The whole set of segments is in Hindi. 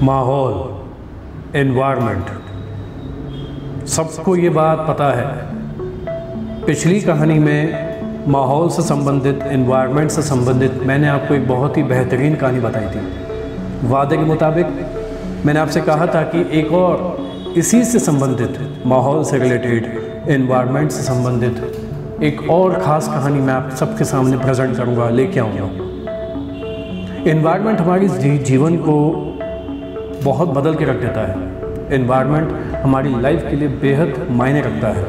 माहौल, एनवायरनमेंट, सबको ये बात पता है। पिछली कहानी में माहौल से संबंधित, एनवायरनमेंट से संबंधित मैंने आपको एक बहुत ही बेहतरीन कहानी बताई थी। वादे के मुताबिक मैंने आपसे कहा था कि एक और इसी से संबंधित, माहौल से रिलेटेड, एनवायरनमेंट से संबंधित एक और ख़ास कहानी मैं आप सबके सामने प्रेजेंट करूँगा, लेके आऊँगा। एनवायरनमेंट हमारी जीवन को बहुत बदल के रख देता है। एनवायरनमेंट हमारी लाइफ के लिए बेहद मायने रखता है।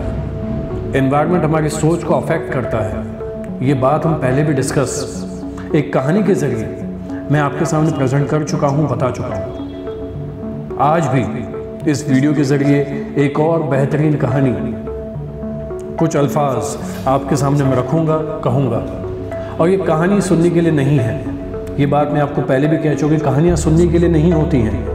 एनवायरनमेंट हमारी सोच को अफेक्ट करता है। ये बात हम पहले भी डिस्कस एक कहानी के ज़रिए मैं आपके सामने प्रेजेंट कर चुका हूँ, बता चुका हूँ। आज भी इस वीडियो के ज़रिए एक और बेहतरीन कहानी, कुछ अल्फाज आपके सामने मैं रखूँगा, कहूँगा। और ये कहानी सुनने के लिए नहीं है, ये बात मैं आपको पहले भी कह चुकी। कहानियाँ सुनने के लिए नहीं होती हैं,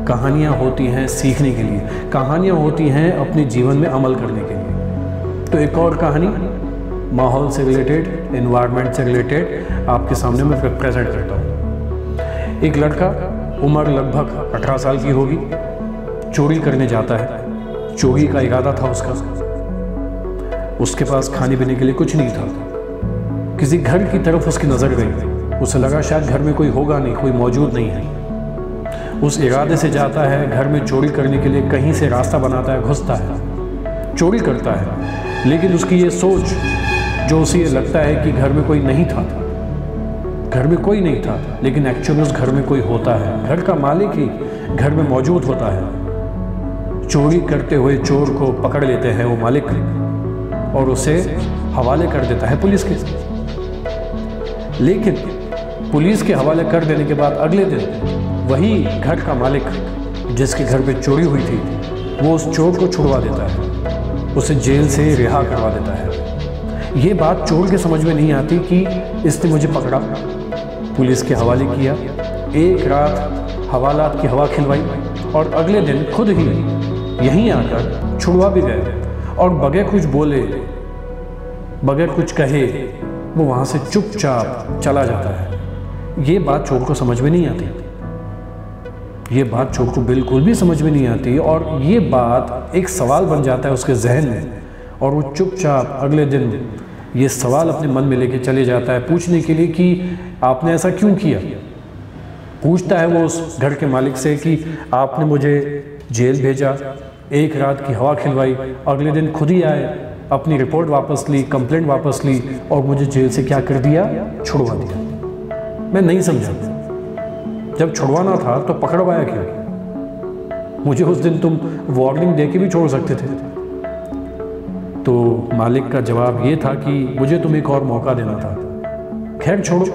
कहानियाँ होती हैं सीखने के लिए, कहानियाँ होती हैं अपने जीवन में अमल करने के लिए। तो एक और कहानी माहौल से रिलेटेड, एनवायरनमेंट से रिलेटेड आपके सामने मैं प्रेजेंट करता हूँ। एक लड़का, उम्र लगभग 18 साल की होगी, चोरी करने जाता है। चोरी का इरादा था उसका। उसके पास खाने पीने के लिए कुछ नहीं था। किसी घर की तरफ उसकी नज़र गई। उसे लगा शायद घर में कोई होगा नहीं, कोई मौजूद नहीं है। उस इरादे से जाता है, घर में चोरी करने के लिए कहीं से रास्ता बनाता है, घुसता है, चोरी करता है। लेकिन उसकी ये सोच, जो उसे ये लगता है कि घर में कोई नहीं था, घर में कोई नहीं था, लेकिन एक्चुअली उस घर में कोई होता है। घर का मालिक ही घर में मौजूद होता है। चोरी करते हुए चोर को पकड़ लेते हैं वो मालिक और उसे हवाले कर देता है पुलिस के। लेकिन पुलिस के हवाले कर देने के बाद अगले दिन वही घर का मालिक, जिसके घर पे चोरी हुई थी, वो उस चोर को छुड़वा देता है, उसे जेल से रिहा करवा देता है। ये बात चोर के समझ में नहीं आती कि इसने मुझे पकड़ा, पुलिस के हवाले किया, एक रात हवालात की हवा खिलवाई और अगले दिन खुद ही यहीं आकर छुड़वा भी गए। और बगैर कुछ बोले, बगैर कुछ कहे, वो वहाँ से चुपचाप चला जाता है। ये बात चोर को समझ में नहीं आती, ये बात चोर को बिल्कुल भी समझ में नहीं आती। और ये बात एक सवाल बन जाता है उसके जहन में, और वो चुपचाप अगले दिन ये सवाल अपने मन में लेके चले जाता है पूछने के लिए कि आपने ऐसा क्यों किया। पूछता है वो उस घर के मालिक से कि आपने मुझे जेल भेजा, एक रात की हवा खिलवाई, अगले दिन खुद ही आए, अपनी रिपोर्ट वापस ली, कंप्लेंट वापस ली और मुझे जेल से क्या कर दिया, छुड़वा दिया। मैं नहीं समझा, जब छुड़वाना था तो पकड़वाया क्यों? मुझे उस दिन तुम वार्निंग दे के भी छोड़ सकते थे। तो मालिक का जवाब ये था कि मुझे तुम्हें एक और मौका देना था। खैर छोड़ो,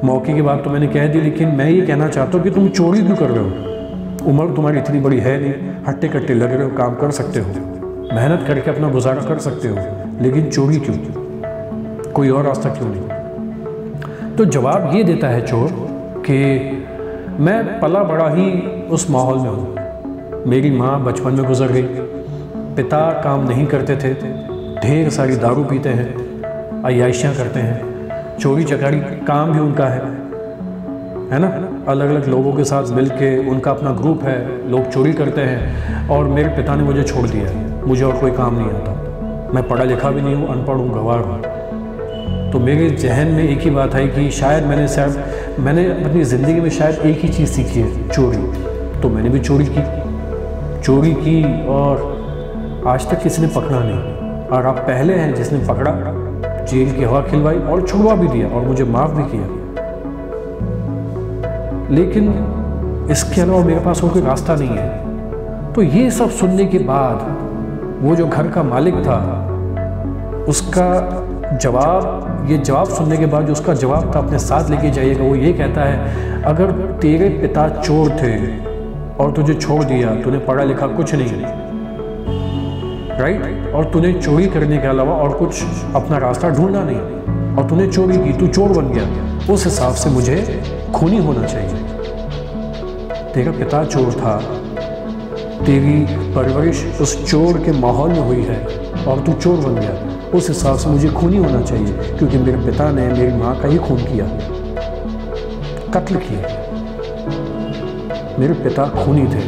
मौके की बात तो मैंने कह दी, लेकिन मैं ये कहना चाहता हूँ कि तुम चोरी क्यों कर रहे हो? उम्र तुम्हारी इतनी बड़ी है नहीं, हट्टे कट्टे लग रहे हो, काम कर सकते हो, मेहनत करके अपना गुजारा कर सकते हो, लेकिन चोरी क्यों? कोई और रास्ता क्यों नहीं? तो जवाब ये देता है चोर कि मैं पला बड़ा ही उस माहौल में हूँ। मेरी माँ बचपन में गुजर गई, पिता काम नहीं करते थे, ढेर सारी दारू पीते हैं, अय्याशियाँ करते हैं, चोरी चकारी काम भी उनका है ना। अलग अलग लोगों के साथ मिल के उनका अपना ग्रुप है, लोग चोरी करते हैं। और मेरे पिता ने मुझे छोड़ दिया है, मुझे और कोई काम नहीं आता, मैं पढ़ा लिखा भी नहीं हूँ, अनपढ़ हूँ, गंवार हूँ। तो मेरे जहन में एक ही बात आई कि शायद मैंने अपनी ज़िंदगी में शायद एक ही चीज़ सीखी है, चोरी। तो मैंने भी चोरी की और आज तक किसी ने पकड़ा नहीं। और आप पहले हैं जिसने पकड़ा, जेल की हवा खिलवाई और छुड़वा भी दिया और मुझे माफ़ भी किया। लेकिन इसके अलावा मेरे पास और कोई रास्ता नहीं है। तो ये सब सुनने के बाद वो जो घर का मालिक था, उसका ये जवाब सुनने के बाद जो उसका जवाब था अपने साथ लेके जाइएगा, वो ये कहता है, अगर तेरे पिता चोर थे और तुझे छोड़ दिया, तूने पढ़ा लिखा कुछ नहीं, राइट, और तूने चोरी करने के अलावा और कुछ अपना रास्ता ढूंढना नहीं, और तूने चोरी की, तू चोर बन गया, उस हिसाब से मुझे खूनी होना चाहिए। तेरा पिता चोर था, तेरी परवरिश उस चोर के माहौल में हुई है और तू चोर बन गया, उस हिसाब से मुझे खूनी होना चाहिए, क्योंकि मेरे पिता ने मेरी माँ का ही खून किया, कत्ल किया। मेरे पिता खूनी थे,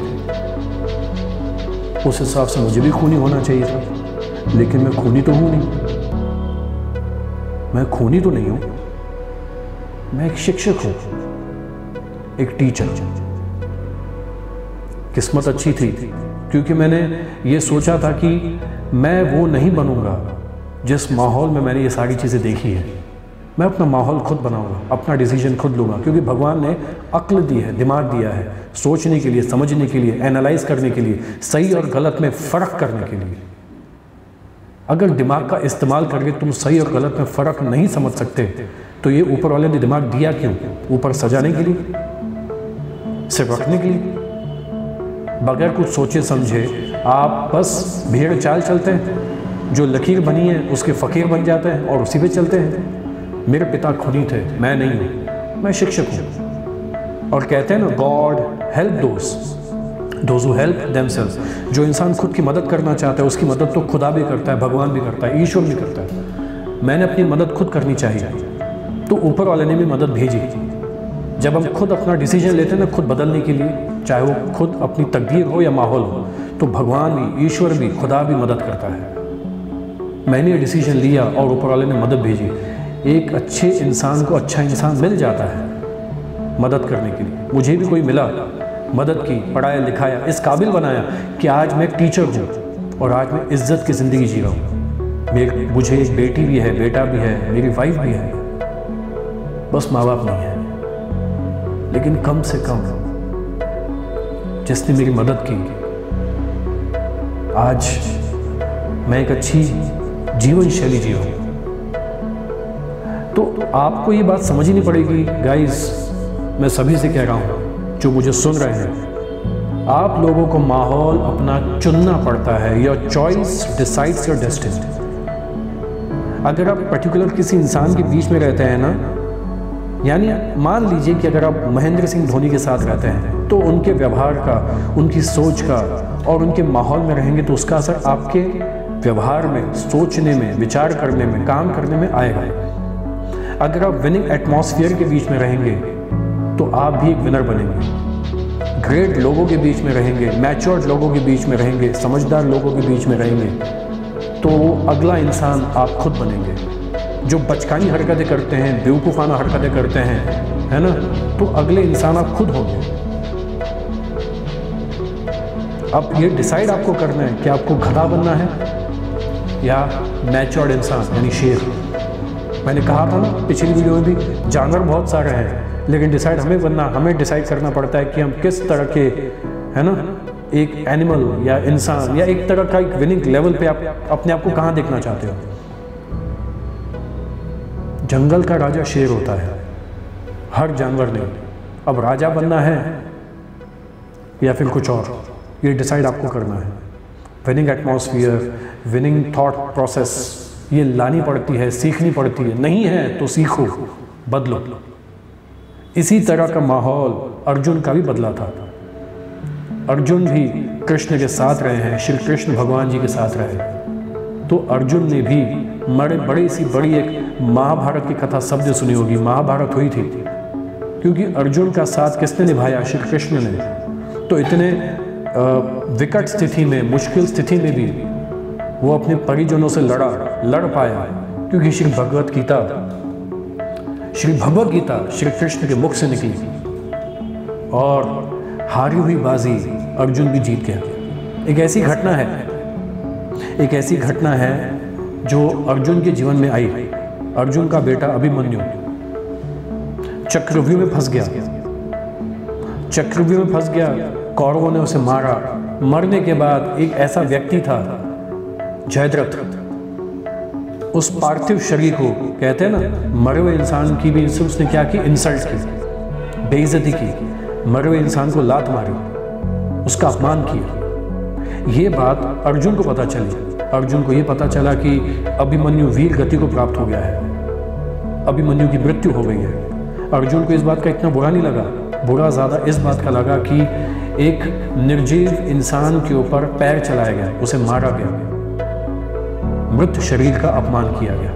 उस हिसाब से मुझे भी खूनी होना चाहिए था, लेकिन मैं खूनी तो हूँ नहीं। मैं खूनी तो नहीं हूँ, मैं एक शिक्षक हूँ, एक टीचर। किस्मत अच्छी थी क्योंकि मैंने ये सोचा था कि मैं वो नहीं बनूंगा जिस माहौल में मैंने ये सारी चीज़ें देखी है। मैं अपना माहौल खुद बनाऊंगा, अपना डिसीजन खुद लूँगा, क्योंकि भगवान ने अक्ल दी है, दिमाग दिया है, सोचने के लिए, समझने के लिए, एनालाइज करने के लिए, सही और गलत में फ़र्क करने के लिए। अगर दिमाग का इस्तेमाल करके तुम सही और गलत में फ़र्क नहीं समझ सकते तो ये ऊपर वाले ने दिमाग दिया क्यों? ऊपर सजाने के लिए, सिर्फ रखने के लिए? बगैर कुछ सोचे समझे आप बस भेड़ चाल चलते हैं, जो लकीर बनी है उसके फ़कीर बन जाते हैं और उसी पे चलते हैं। मेरे पिता खुनी थे, मैं नहीं हूँ, मैं शिक्षक हूँ। और कहते हैं ना, God help those who help themselves. जो इंसान खुद की मदद करना चाहता है उसकी मदद तो खुदा भी करता है, भगवान भी करता है, ईश्वर भी करता है। मैंने अपनी मदद खुद करनी चाहिए, तो ऊपर वाले ने भी मदद भेजी। जब हम खुद अपना डिसीजन लेते हैं ना खुद बदलने के लिए, चाहे वो खुद अपनी तकदीर हो या माहौल हो, तो भगवान भी, ईश्वर भी, खुदा भी मदद करता है। मैंने ये डिसीजन लिया और ऊपर वाले ने मदद भेजी। एक अच्छे इंसान को अच्छा इंसान मिल जाता है मदद करने के लिए। मुझे भी कोई मिला, मदद की, पढ़ाया लिखाया, इस काबिल बनाया कि आज मैं एक टीचर हूँ और आज मैं इज्जत की ज़िंदगी जी रहा हूँ। मुझे एक बेटी भी है, बेटा भी है, मेरी वाइफ भी है, बस माँ बाप नहीं है। लेकिन कम से कम जिसने मेरी मदद की, आज मैं एक अच्छी जीवन शैली जी रहा हूँ। तो आपको ये बात समझनी पड़ेगी गाइस, मैं सभी से कह रहा हूँ जो मुझे सुन रहे हैं, आप लोगों को माहौल अपना चुनना पड़ता है। Your choice decides your destiny. अगर आप पर्टिकुलर किसी इंसान के बीच में रहते हैं ना, यानी मान लीजिए कि अगर आप महेंद्र सिंह धोनी के साथ रहते हैं तो उनके व्यवहार का, उनकी सोच का और उनके माहौल में रहेंगे तो उसका असर आपके व्यवहार में, सोचने में, विचार करने में, काम करने में आएगा। अगर आप विनिंग एटमॉस्फेयर के बीच में रहेंगे तो आप भी एक विनर बनेंगे। ग्रेट लोगों के बीच में रहेंगे, मैच्योर्ड लोगों के बीच में रहेंगे, समझदार लोगों के बीच में रहेंगे तो अगला इंसान आप खुद बनेंगे। जो बचकानी हरकतें करते हैं, बेवकूफ़ाना हरकतें करते हैं, है ना, तो अगले इंसान आप खुद होंगे। अब ये डिसाइड आपको करना है कि आपको गधा बनना है या मैच्योर्ड इंसान यानी शेर। मैंने कहा था ना पिछली वीडियो में भी, जानवर बहुत सारे हैं लेकिन डिसाइड हमें बनना, हमें डिसाइड करना पड़ता है कि हम किस तरह के, है ना, एक एनिमल या इंसान या एक तरह का एक विनिंग लेवल पे आप अपने आप को कहाँ देखना चाहते हो। जंगल का राजा शेर होता है, हर जानवर नहीं। अब राजा बनना है या फिर कुछ और, ये डिसाइड आपको करना है। Winning atmosphere, winning thought process ये लानी पड़ती है, सीखनी पड़ती है। नहीं है तो सीखो, बदलो। इसी तरह का माहौल अर्जुन का भी बदला था। अर्जुन भी कृष्ण के साथ रहे हैं, श्री कृष्ण भगवान जी के साथ रहे, तो अर्जुन ने भी बड़ी सी बड़ी एक महाभारत की कथा शब्द सुनी होगी। महाभारत हुई थी क्योंकि अर्जुन का साथ किसने निभाया? श्री कृष्ण ने। तो इतने विकट स्थिति में, मुश्किल स्थिति में भी वो अपने परिजनों से लड़ पाया क्योंकि श्री भगवत गीता श्री कृष्ण के मुख से निकली और हारी हुई बाजी अर्जुन भी जीत गया। एक ऐसी घटना है जो अर्जुन के जीवन में आई। अर्जुन का बेटा अभिमन्यु चक्रव्यूह में फंस गया। कौरवों ने उसे मारा। मरने के बाद एक ऐसा व्यक्ति था जयद्रथ, उस पार्थिव शरीर को, कहते हैं ना, मरे हुए इंसान की भी उसने क्या की? इंसल्ट की, बेइज्जती की। मरे हुए इंसान को लात मारी, उसका अपमान किया। ये बात अर्जुन को पता चली। अर्जुन को ये पता चला कि अभिमन्यु वीर गति को प्राप्त हो गया है, अभिमन्यु की मृत्यु हो गई है। अर्जुन को इस बात का इतना बुरा नहीं लगा, बुरा ज़्यादा इस बात का लगा कि एक निर्जीव इंसान के ऊपर पैर चलाया गया, उसे मारा गया, मृत शरीर का अपमान किया गया।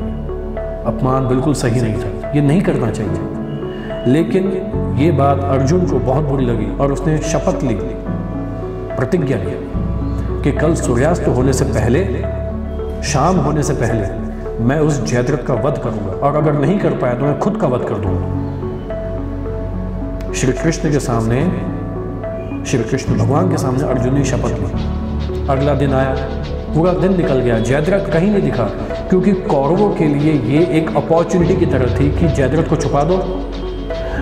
अपमान बिल्कुल सही नहीं था, ये नहीं करना चाहिए। लेकिन ये बात अर्जुन को बहुत बुरी लगी और उसने शपथ ली, प्रतिज्ञा ली कि कल सूर्यास्त होने से पहले, शाम होने से पहले मैं उस जयद्रथ का वध करूंगा, और अगर नहीं कर पाया तो मैं खुद का वध कर दूंगा। श्री कृष्ण के सामने, श्री कृष्ण भगवान के सामने अर्जुन ने शपथ ली। अगला दिन आया, पूरा दिन निकल गया, जयद्रथ कहीं नहीं दिखा, क्योंकि कौरवों के लिए ये एक अपॉर्चुनिटी की तरह थी कि जयद्रथ को छुपा दो,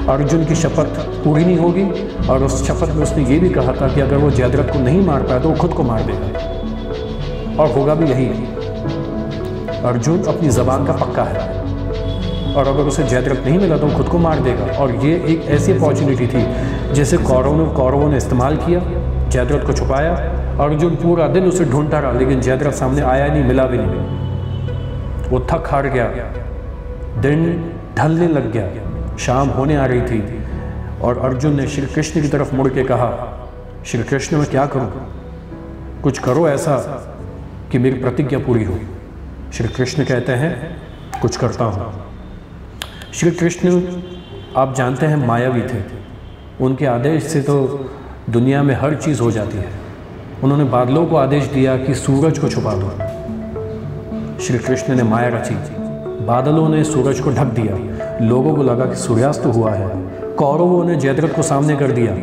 अर्जुन की शपथ पूरी नहीं होगी। और उस शपथ में उसने ये भी कहा था कि अगर वो जयद्रथ को नहीं मार पाया तो वो खुद को मार देगा, और होगा भी यही। अर्जुन अपनी ज़बान का पक्का है, और अगर उसे जयद्रथ नहीं मिला तो वो खुद को मार देगा। और ये एक ऐसी अपॉर्चुनिटी थी जिसे कौरवों ने इस्तेमाल किया, जयद्रथ को छुपाया। अर्जुन पूरा दिन उसे ढूंढता रहा, लेकिन जयद्रथ सामने आया नहीं, मिला भी नहीं। वो थक हार गया, दिन ढलने लग गया, शाम होने आ रही थी, और अर्जुन ने श्री कृष्ण की तरफ मुड़ के कहा, श्री कृष्ण मैं क्या करूं, कुछ करो ऐसा कि मेरी प्रतिज्ञा पूरी हो। श्री कृष्ण कहते हैं कुछ करता हूं। श्री कृष्ण आप जानते हैं मायावी थे, उनके आदेश से तो दुनिया में हर चीज़ हो जाती है। उन्होंने बादलों को आदेश दिया कि सूरज को छुपा दो, श्री कृष्ण ने माया रची, बादलों ने सूरज को ढक दिया, लोगों को लगा कि सूर्यास्त हुआ है। कौरवों ने जयद्रथ को सामने कर दिया,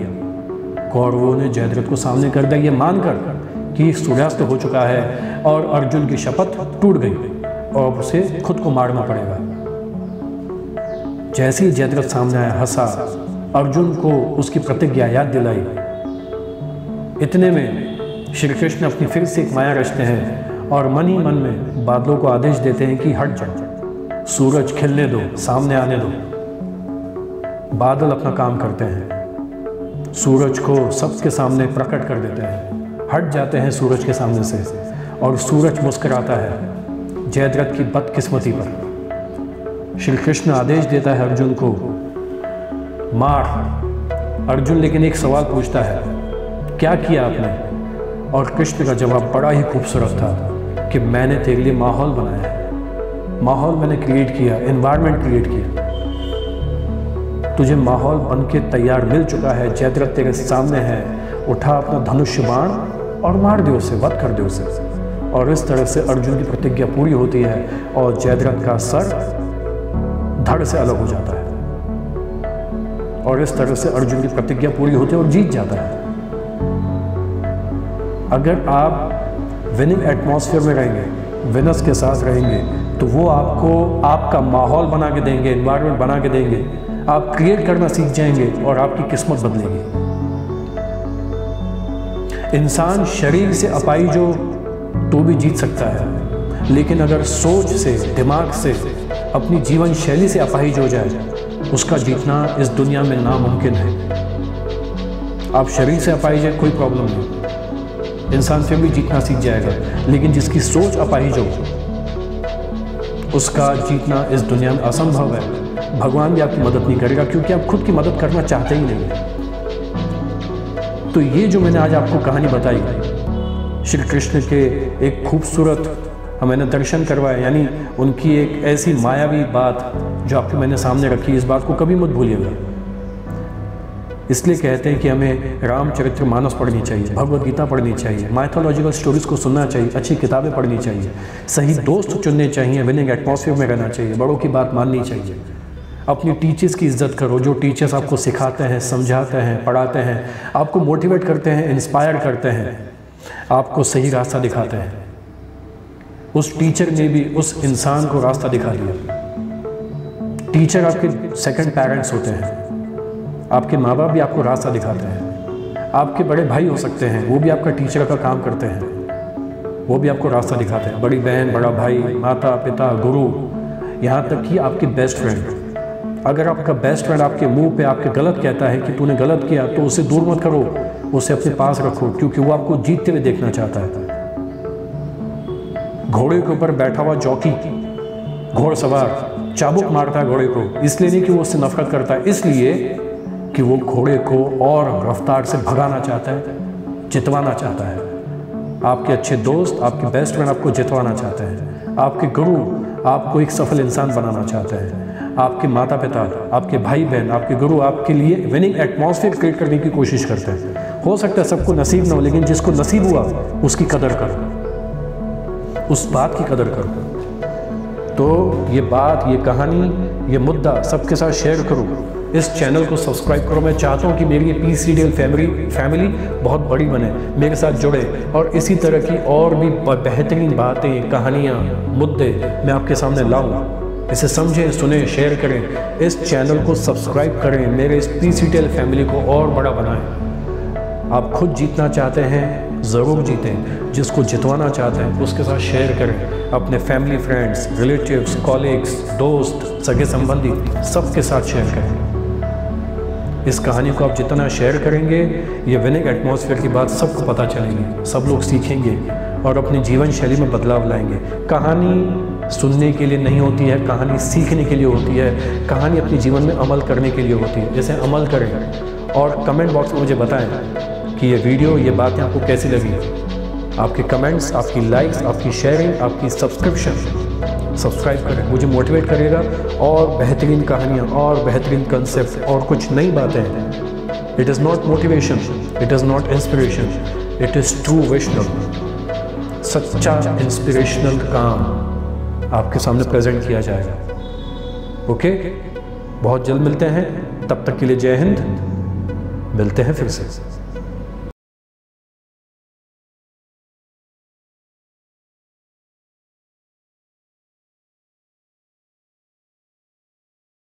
कौरवों ने जयद्रथ को सामने कर दिया ये मानकर कि सूर्यास्त हो चुका है, और अर्जुन की शपथ टूट गई और उसे खुद को मारना पड़ेगा। जैसे ही जयद्रथ सामने आया, हंसा, अर्जुन को उसकी प्रतिज्ञा याद दिलाई। इतने में श्री कृष्ण अपनी फिर से एक माया रचते हैं और मन ही मन में बादलों को आदेश देते हैं कि हट जाओ, सूरज खिलने दो, सामने आने दो। बादल अपना काम करते हैं, सूरज को सबके सामने प्रकट कर देते हैं, हट जाते हैं सूरज के सामने से, और सूरज मुस्कुराता है जयद्रथ की बदकिस्मती पर। श्री कृष्ण आदेश देता है अर्जुन को, मार। अर्जुन लेकिन एक सवाल पूछता है, क्या किया आपने? और कृष्ण का जवाब बड़ा ही खूबसूरत था कि मैंने तेरे लिए माहौल बनाया है, माहौल मैंने क्रिएट किया, एनवायरनमेंट क्रिएट किया, तुझे माहौल बन के तैयार मिल चुका है, जयद्रथ तेरे सामने है, उठा अपना धनुष्य बाण और मार दे उसे, वध कर दे उसे। और इस तरह से अर्जुन की प्रतिज्ञा पूरी होती है और जयद्रथ का सर धड़ से अलग हो जाता है, और इस तरह से अर्जुन की प्रतिज्ञा पूरी होती है और जीत जाता है। अगर आप विनिंग एटमॉस्फेयर में रहेंगे, विनर्स के साथ रहेंगे, तो वो आपको आपका माहौल बना के देंगे, एनवायरनमेंट बना के देंगे, आप क्रिएट करना सीख जाएंगे और आपकी किस्मत बदलेगी। इंसान शरीर से अपाहिज हो तो भी जीत सकता है, लेकिन अगर सोच से, दिमाग से, अपनी जीवन शैली से अपाहिज हो जाए, उसका जीतना इस दुनिया में नामुमकिन है। आप शरीर से अपाहिज है, कोई प्रॉब्लम नहीं, इंसान फिर भी जीतना सीख जाएगा, लेकिन जिसकी सोच अपाहिज हो, उसका जीतना इस दुनिया में असंभव है। भगवान भी आपकी मदद नहीं करेगा, क्योंकि आप खुद की मदद करना चाहते ही नहीं। तो ये जो मैंने आज आपको कहानी बताई, श्री कृष्ण के एक खूबसूरत मैंने दर्शन करवाया, यानी उनकी एक ऐसी मायावी बात जो आपके मैंने सामने रखी, इस बात को कभी मत भूलिएगा। इसलिए कहते हैं कि हमें रामचरितमानस पढ़नी चाहिए, भगवद गीता पढ़नी चाहिए, माइथोलॉजिकल स्टोरीज को सुनना चाहिए, अच्छी किताबें पढ़नी चाहिए, सही दोस्त चुनने चाहिए, विनिंग एटमॉस्फेयर में रहना चाहिए, बड़ों की बात माननी चाहिए, अपनी टीचर्स की इज्जत करो, जो टीचर्स आपको सिखाते हैं, समझाते हैं, पढ़ाते हैं, आपको मोटिवेट करते हैं, इंस्पायर करते हैं, आपको सही रास्ता दिखाते हैं। उस टीचर ने भी उस इंसान को रास्ता दिखा दिया। टीचर आपके सेकंड पेरेंट्स होते हैं, आपके माँ बाप भी आपको रास्ता दिखाते हैं, आपके बड़े भाई हो सकते हैं, वो भी आपका टीचर का काम करते हैं, वो भी आपको रास्ता दिखाते हैं, बड़ी बहन, बड़ा भाई, माता पिता, गुरु, यहाँ तक कि आपकी बेस्ट फ्रेंड। अगर आपका बेस्ट फ्रेंड आपके मुंह पे आपके गलत कहता है कि तूने गलत किया, तो उसे दूर मत करो, उसे अपने पास रखो, क्योंकि वो आपको जीतते हुए देखना चाहता है। घोड़े के ऊपर बैठा हुआ जॉकी, घोड़सवार चाबुक मारता है घोड़े को, इसलिए नहीं कि वो उससे नफरत करता है, इसलिए कि वो घोड़े को और रफ्तार से भगाना चाहता है, जितवाना चाहता है। आपके अच्छे दोस्त, आपके बेस्ट फ्रेंड आपको जितवाना चाहते हैं, आपके गुरु आपको एक सफल इंसान बनाना चाहते हैं, आपके माता पिता, आपके भाई बहन, आपके गुरु आपके लिए विनिंग एटमॉस्फेयर क्रिएट करने की कोशिश करते हैं। हो सकता है सबको नसीब ना हो, लेकिन जिसको नसीब हुआ उसकी कदर करो, उस बात की कदर करो। तो ये बात, ये कहानी, ये मुद्दा सबके साथ शेयर करो। इस चैनल को सब्सक्राइब करो। मैं चाहता हूँ कि मेरी ये पी सीरियल फैमिली बहुत बड़ी बने, मेरे साथ जुड़े और इसी तरह की और भी बेहतरीन बातें, कहानियाँ, मुद्दे मैं आपके सामने लाऊं। इसे समझें, सुने, शेयर करें। इस चैनल को सब्सक्राइब करें, मेरे इस पी सीरियल फैमिली को और बड़ा बनाएं। आप खुद जीतना चाहते हैं, ज़रूर जीतें। जिसको जितवाना चाहते हैं उसके साथ शेयर करें, अपने फैमिली, फ्रेंड्स, रिलेटिव्स, कॉलीग्स, दोस्त, सगे संबंधी सबके साथ शेयर करें। इस कहानी को आप जितना शेयर करेंगे, ये विनिंग एटमॉस्फेयर की बात सबको पता चलेगी, सब लोग सीखेंगे और अपनी जीवन शैली में बदलाव लाएंगे। कहानी सुनने के लिए नहीं होती है, कहानी सीखने के लिए होती है, कहानी अपने जीवन में अमल करने के लिए होती है। जैसे अमल करें और कमेंट बॉक्स में मुझे बताएं कि ये वीडियो, ये बातें आपको कैसी लगी। आपके कमेंट्स, आपकी लाइक्स, आपकी शेयरिंग, आपकी सब्सक्राइब करें, मुझे मोटिवेट करेगा और बेहतरीन कहानियाँ और बेहतरीन कंसेप्ट और कुछ नई बातें हैं। It is not motivation, it is not inspiration, it is true wisdom. सच्चा इंस्पिरेशनल काम आपके सामने प्रेजेंट किया जाएगा। ओके, बहुत जल्द मिलते हैं, तब तक के लिए जय हिंद। मिलते हैं फिर से।